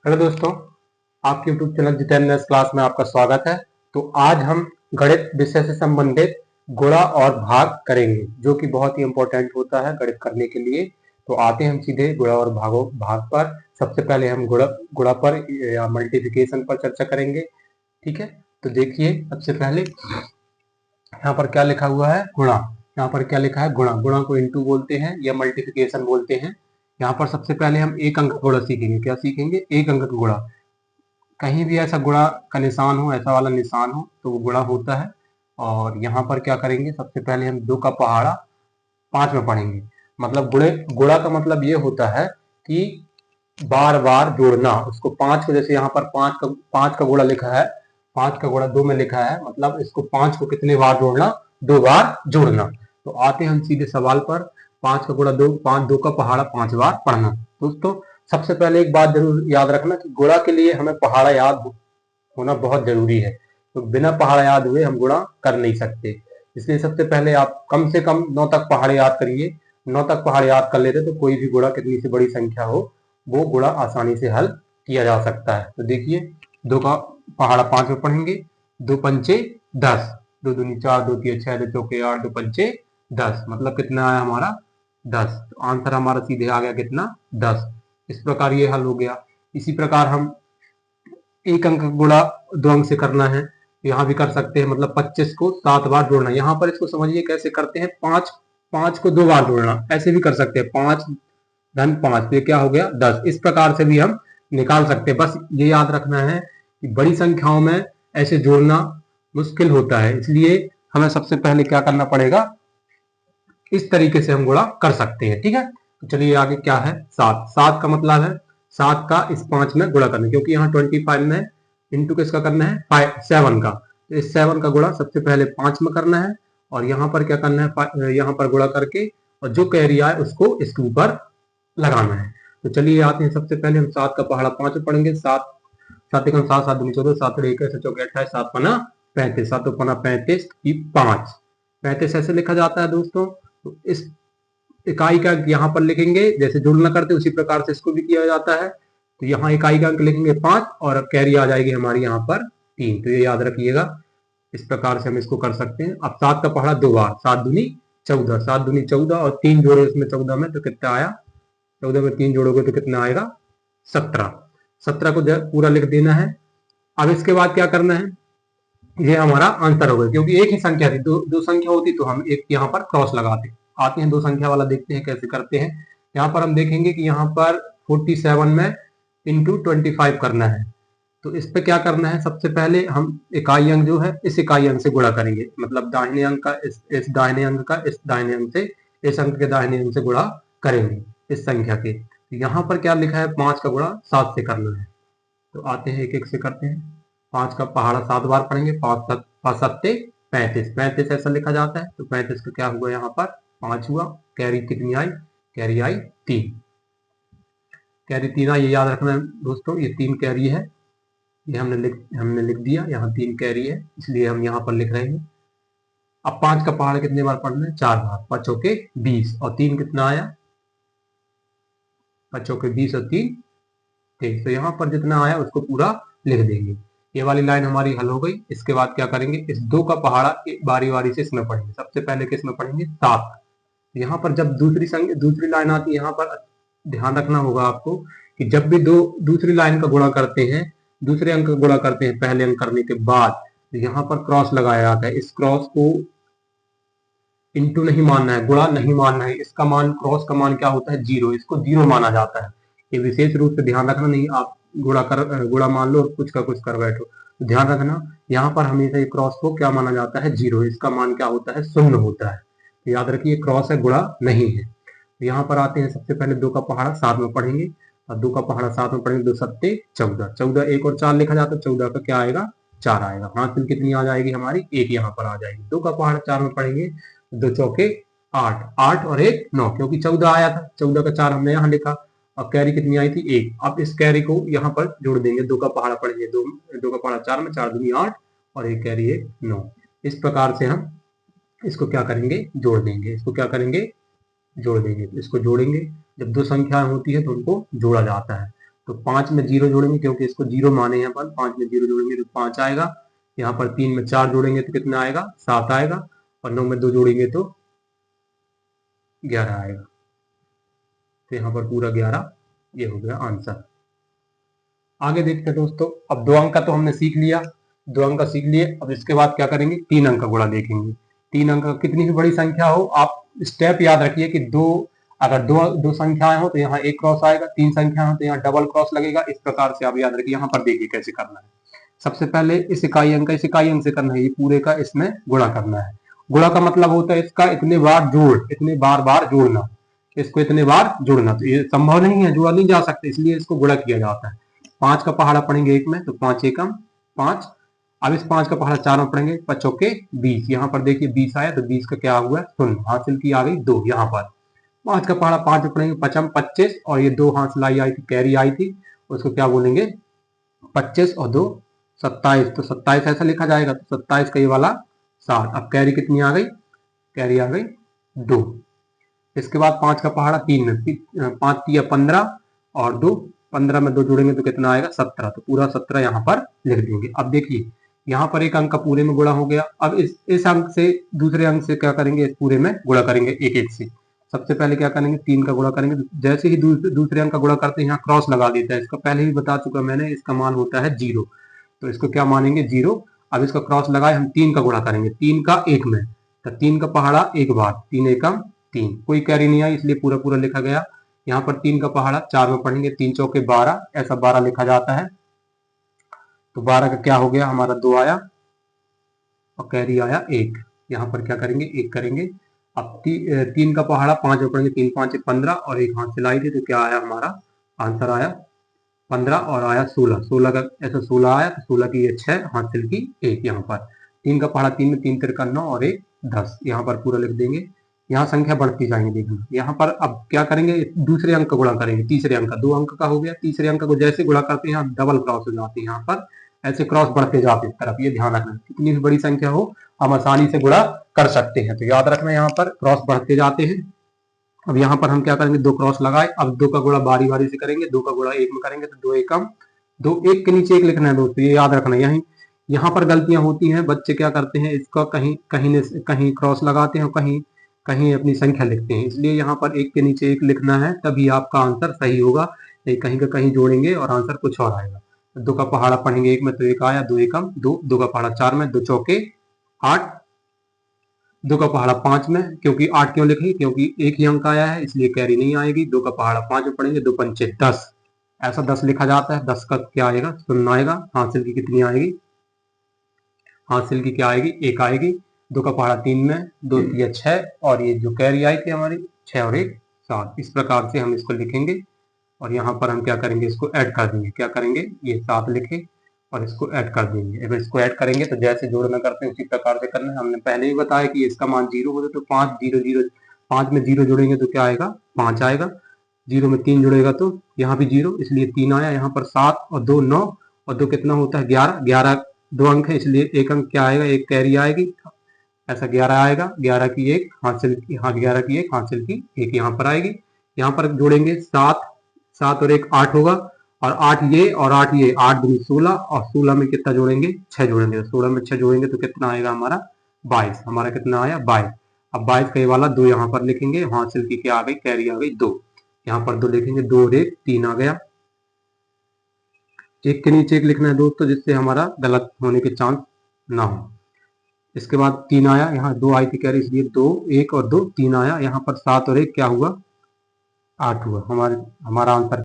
Hello दोस्तों, आपके YouTube channel Jitendra class में आपका स्वागत है। तो आज हम गणित विषय से संबंधित गुणा और भाग करेंगे, जो कि बहुत ही इंपॉर्टेंट होता है गणित करने के लिए। तो आते हैं हम सीधे गुणा और भाग पर। सबसे पहले हम गुणा पर या मल्टीप्लिकेशन पर चर्चा करेंगे। ठीक है, तो देखिए सबसे पहले यहाँ पर क्या लिखा हुआ है, गुणा। यहाँ पर क्या लिखा है, गुणा। गुणा को इंटू बोलते हैं या मल्टीप्लिकेशन बोलते हैं। यहाँ पर सबसे पहले हम एक अंक गुणा सीखेंगे। क्या सीखेंगे? एक अंक गुणा। कहीं भी ऐसा गुणा का निशान हो, ऐसा वाला निशान हो, तो वो गुणा होता है। और यहाँ पर क्या करेंगे, सबसे पहले हम 2 का पहाड़ा 5 में पढ़ेंगे। मतलब गुणा का मतलब ये होता है कि बार बार जोड़ना। उसको 5 को, जैसे यहाँ पर 5 का गुणा लिखा है, 5 का गुणा 2 में लिखा है, मतलब इसको 5 को कितने बार जोड़ना? 2 बार जोड़ना। तो आते हैं हम सीधे सवाल पर। 5 का गुणा 2, 5 2 का पहाड़ा 5 बार पढ़ना। दोस्तों सबसे पहले एक बात जरूर याद रखना कि गुणा के लिए हमें पहाड़ा याद होना बहुत जरूरी है। तो बिना पहाड़ा याद हुए हम गुणा कर नहीं सकते। इसलिए सबसे पहले आप कम से कम 9 तक पहाड़े याद करिए। 9 तक पहाड़े याद कर लेते तो कोई भी गुणा कितनी सी बड़ी संख्या हो, वो गुणा आसानी से हल किया जा सकता है। तो देखिए 2 का पहाड़ा 5 में पढ़ेंगे। 2 पंचे 10, 2 दूनी 4, 2 तिया 6, 2 चौके 8, 2 पंचे 10, मतलब कितना आया हमारा? 10। तो आंसर हमारा सीधे आ गया कितना? 10। इस प्रकार ये हल हो गया। इसी प्रकार हम एक अंक गुणा 2 अंक से करना है, यहाँ भी कर सकते हैं। मतलब 25 को 7 बार जोड़ना। यहाँ पर इसको समझिए कैसे करते हैं। 5 को 2 बार जोड़ना, ऐसे भी कर सकते हैं। 5 धन 5, तो ये क्या हो गया? 10। इस प्रकार से भी हम निकाल सकते हैं। बस ये याद रखना है कि बड़ी संख्याओं में ऐसे जोड़ना मुश्किल होता है, इसलिए हमें सबसे पहले क्या करना पड़ेगा, इस तरीके से हम गुणा कर सकते हैं। ठीक है, तो चलिए आगे क्या है, 7। 7 का मतलब है 7 का इस 5 में गुणा करना, क्योंकि यहाँ 25 में इंटू किसका करना है? 7 का। तो इस 7 का गुणा सबसे पहले 5 में करना है, और यहाँ पर क्या करना है, यहाँ पर गुणा करके और जो कैरी आए उसको इसके ऊपर लगाना है। तो चलिए आते हैं, सबसे पहले हम 7 का पहाड़ा 5 में पढ़ेंगे। 7 7 एकम 7, 7 दूनी 14, 7 21 चौके 28, 7 पना 35, 7 पना 35 की 5। 35 ऐसे लिखा जाता है दोस्तों। तो इस इकाई का यहाँ पर लिखेंगे, जैसे जुड़ना करते उसी प्रकार से इसको भी किया जाता है। तो यहाँ इकाई का अंक लिखेंगे 5 और कैरी आ जाएगी हमारी यहाँ पर 3। तो ये याद रखिएगा, इस प्रकार से हम इसको कर सकते हैं। अब 7 का पहाड़ा 2 बार, 7 दूनी 14, 7 दूनी 14 और 3 जोड़े उसमें 14 में, तो कितना आया? 14 में 3 जोड़ोगे तो कितना आएगा? 17। 17 को पूरा लिख देना है। अब इसके बाद क्या करना है, ये हमारा आंसर होगा, क्योंकि एक ही संख्या थी। दो संख्या होती तो हम एक यहाँ पर क्रॉस लगाते। आते हैं 2 संख्या वाला, देखते हैं कैसे करते हैं। यहाँ पर हम देखेंगे कि यहाँ पर 47 में इंटू 25 करना है। तो इस पे क्या करना है, सबसे पहले हम इकाई अंक जो है इस इकाई अंक से गुणा करेंगे। मतलब दाहिने अंक का इस दाहिने अंक का इस दाहिने अंक से, इस अंक के दाहिने अंक से गुणा करेंगे इस संख्या के। तो यहाँ पर क्या लिखा है, 5 का गुणा 7 से करना है। तो आते हैं एक एक से करते हैं। 5 का पहाड़ा 7 बार पढ़ेंगे। 5 सत्ते 35, 35 ऐसा लिखा जाता है। तो 35 का क्या हुआ, यहाँ पर 5 हुआ। कैरी कितनी आई? कैरी आई 3। कैरी 3 आई, ये याद रखना है दोस्तों, ये 3 कैरी है। ये हमने लिख दिया, यहाँ 3 कैरी है, इसलिए हम यहाँ पर लिख रहे हैं। अब 5 का पहाड़ा कितने बार पढ़ना है? 4 बार। 5 चौके 20 और 3 कितना आया? 5 चौके 20 और 3 23। तो यहाँ पर जितना आया उसको पूरा लिख देंगे। ये वाली लाइन हमारी हल हो गई। इसके बाद क्या करेंगे, इस 2 का पहाड़ा बारी बारी से इसमें पढ़ेंगे। सबसे पहले किसमें पढ़ेंगे? 7। यहाँ पर जब दूसरी लाइन आती है, यहाँ पर ध्यान रखना होगा आपको कि जब भी दूसरी लाइन का गुणा करते हैं, दूसरे अंक का गुणा करते हैं पहले अंक करने के बाद, तो यहाँ पर क्रॉस लगाया जाता है। इस क्रॉस को इंटू नहीं मानना है, गुणा नहीं मानना है। इसका मान, क्रॉस का मान क्या होता है? 0। इसको 0 माना जाता है। ये विशेष रूप से ध्यान रखना, नहीं आप गुणा मान लो और कुछ का कुछ कर बैठो। तो ध्यान रखना, यहाँ पर हमेशा ये क्रॉस को क्या माना जाता है? 0। इसका मान क्या होता है? 0 होता है। तो याद रखिए क्रॉस है, गुणा नहीं है। तो यहाँ पर आते हैं, सबसे पहले 2 का पहाड़ा 7 में पढ़ेंगे। और 2 का पहाड़ा 7 में पढ़ेंगे। 2 सत्ते 14, 14 1 और 4 लिखा जाता है। 14 का क्या आएगा? 4 आएगा। हासिल कितनी आ जाएगी हमारी? 1 यहाँ पर आ जाएगी। 2 का पहाड़ा 4 में पढ़ेंगे। 2 चौके 8, 8 और 1 9, क्योंकि 14 आया था। 14 का 4 हमने यहाँ लिखा। अब कैरी कितनी आई थी? 1। अब इस कैरी को यहाँ पर जोड़ देंगे। 2 का पहाड़ा पढ़ेंगे। 2 का पहाड़ा 4 में, 4 दूनी 8 और 1 कैरी 1 9। इस प्रकार से हम इसको क्या करेंगे? जोड़ देंगे। इसको क्या करेंगे? जोड़ देंगे। इसको जोड़ेंगे। जब 2 संख्याएं होती है तो उनको जोड़ा जाता है। तो 5 में 0 जोड़ेंगे क्योंकि इसको 0 माने हैं अपन, 5 में 0 जोड़ेंगे तो 5 आएगा। यहाँ पर 3 में 4 जोड़ेंगे तो कितना आएगा, 7 आएगा। और 9 में 2 जोड़ेंगे तो 11 आएगा। तो यहाँ पर पूरा 11 ये हो गया आंसर। आगे देखते हैं दोस्तों, अब 2 अंक का तो हमने सीख लिया, 2 अंक का सीख लिए। अब इसके बाद क्या करेंगे, 3 अंक का गुणा देखेंगे। 3 अंक का कितनी भी बड़ी संख्या हो, आप स्टेप याद रखिए कि अगर दो संख्याएं हो तो यहाँ एक क्रॉस आएगा, 3 संख्या हो तो यहाँ डबल क्रॉस लगेगा। इस प्रकार से आप याद रखिए। यहाँ पर देखिए कैसे करना है। सबसे पहले इस इकाई अंक से करना है, ये पूरे का इसमें गुणा करना है। गुणा का मतलब होता है इसका इतने बार इतने बार जोड़ना, इसको इतने बार जोड़ना। तो ये संभव नहीं है, जोड़ा नहीं जा सकता, इसलिए इसको गुणा किया जाता है। 5 का पहाड़ा पढ़ेंगे 1 में तो 5 एकम 5। अब इस 5 का पहाड़ा 4 में पढ़ेंगे, 5 चौके 20। यहाँ पर देखिए 20 आया तो 20 का क्या हुआ, शून्य। हासिल की आ गई 2। यहाँ पर 5 का पहाड़ा 5 में पढ़ेंगे, 5 25। और ये 2 हासिल आई थी, कैरी आई थी, उसको क्या बोलेंगे 25 और 2 27। तो 27 ऐसा लिखा जाएगा। तो 27 का ये वाला 7। अब कैरी कितनी आ गई, कैरी आ गई 2। इसके बाद 5 का पहाड़ा 3 में, 5 3 15 और 2 15 में 2 जोड़ेंगे तो कितना आएगा 17। तो पूरा 17 यहाँ पर लिख देंगे। अब देखिए यहाँ पर एक अंक का पूरे में गुणा हो गया। अब इस अंक से दूसरे अंक से क्या करेंगे, इस पूरे में गुणा करेंगे एक एक से। सबसे पहले क्या करेंगे, 3 का गुणा करेंगे। जैसे ही दूसरे अंक का गुणा करते हैं यहाँ क्रॉस लगा देता है। इसका पहले ही बता चुका मैंने, इसका मान होता है 0, तो इसको क्या मानेंगे 0। अब इसका क्रॉस लगाए, हम 3 का गुणा करेंगे, 3 का 1 में, तो 3 का पहाड़ा एक बार, 3 एकम 3, कोई कैरी नहीं आई इसलिए पूरा पूरा लिखा गया। यहाँ पर 3 का पहाड़ा 4 में पढ़ेंगे, 3 चौके 12, ऐसा 12 लिखा जाता है। तो 12 का क्या हो गया हमारा 2 आया और कैरी आया 1। यहाँ पर क्या करेंगे 1 करेंगे। अब 3 का पहाड़ा 5 में पढ़ेंगे, 3 5 15 और 1 हाथ से लाई थी, तो क्या आया हमारा आंसर आया 15 और आया 16। 16 का ऐसा 16 आया, तो 16 की ये 6, हासिल की 1। यहाँ पर 3 का पहाड़ा 3 में, 3 तिरका 9 और 1 10। यहाँ पर पूरा लिख देंगे। यहाँ संख्या बढ़ती जाएंगी, देखना। यहाँ पर अब क्या करेंगे, दूसरे अंक का गुणा करेंगे, तीसरे अंक का। 2 अंक का हो गया, तीसरे अंक को जैसे गुणा करते हैं यहाँ डबल क्रॉस हो जाते हैं। यहाँ पर ऐसे क्रॉस बढ़ते जाते हैं तरफ, ये ध्यान रखना। कितनी भी बड़ी संख्या हो हम आसानी से गुणा कर सकते हैं, तो याद रखना यहाँ पर क्रॉस बढ़ते जाते हैं। अब यहाँ पर हम क्या करेंगे, 2 क्रॉस लगाए। अब 2 का गुणा बारी बारी से करेंगे, 2 का गुणा 1 में करेंगे तो 2 एकम 2, 1 के नीचे 1 लिखना है दोस्तों, ये याद रखना। यहाँ पर गलतियां होती हैं, बच्चे क्या करते हैं, इसका कहीं क्रॉस लगाते हैं, कहीं कहीं अपनी संख्या लिखते हैं। इसलिए यहाँ पर 1 के नीचे 1 लिखना है, तभी आपका आंसर सही होगा। कहीं का कहीं जोड़ेंगे और आंसर कुछ और आएगा। 2 का पहाड़ा पढ़ेंगे 1 में तो 1 आया, 2 एकम 2, 2 का पहाड़ा 4 में, 2 चौके 8, 2 का पहाड़ा 5 में। क्योंकि 8 क्यों लिखी, क्योंकि एक ही अंक आया है इसलिए कैरी नहीं आएगी। 2 का पहाड़ा 5 में पढ़ेंगे, 2 पंचे 10, ऐसा 10 लिखा जाता है। 10 का क्या आएगा, शून्य आएगा। हासिल की कितनी आएगी, हासिल की क्या आएगी 1 आएगी। 2 का पहाड़ा 3 में, 2 3 6 और ये जो कैरी आई थी हमारी 6 और 1 7। इस प्रकार से हम इसको लिखेंगे और यहाँ पर हम क्या करेंगे, इसको ऐड कर देंगे। क्या करेंगे, ये 7 लिखे और इसको ऐड कर देंगे। अगर इसको ऐड करेंगे तो जैसे जोड़ना करते हैं उसी प्रकार से करना है। हमने पहले ही बताया कि इसका मान 0 होगा तो 5 0 0, 5 में 0 जोड़ेंगे तो क्या आएगा 5 आएगा। 0 में 3 जुड़ेगा तो यहाँ भी 0, इसलिए 3 आया। यहाँ पर 7 और 2 9 और 2 कितना होता है 11, 11 2 अंक है इसलिए 1 अंक क्या आएगा, 1 कैरी आएगी, ऐसा 11 आएगा। 11 की 1 हासिल की, हाँ 11 की 1 हासिल की 1 यहाँ पर आएगी। यहाँ पर जोड़ेंगे 7, 7 और 1 8 होगा, और 8 ये और 8 ये, 8 दूनी 16 और 16 में कितना जोड़ेंगे 6 जोड़ेंगे। 16 में 6 जोड़ेंगे तो कितना आएगा हमारा 22। हमारा कितना आया 22। अब 22 का ये वाला 2 यहाँ पर लिखेंगे, हासिल की क्या आ गई, कैरी आ गई 2। यहाँ पर 2 लिखेंगे, 2 और 1 3 आ गया। 1 के नीचे 1 लिखना है दोस्तों, जिससे हमारा गलत होने के चांस ना हो। इसके बाद 3 आया, यहाँ 2 आई थी कैरी इसलिए 2 1 और 2 3 आया। यहाँ पर 7 और 1 क्या हुआ 8 हुआ। हमारा आंसर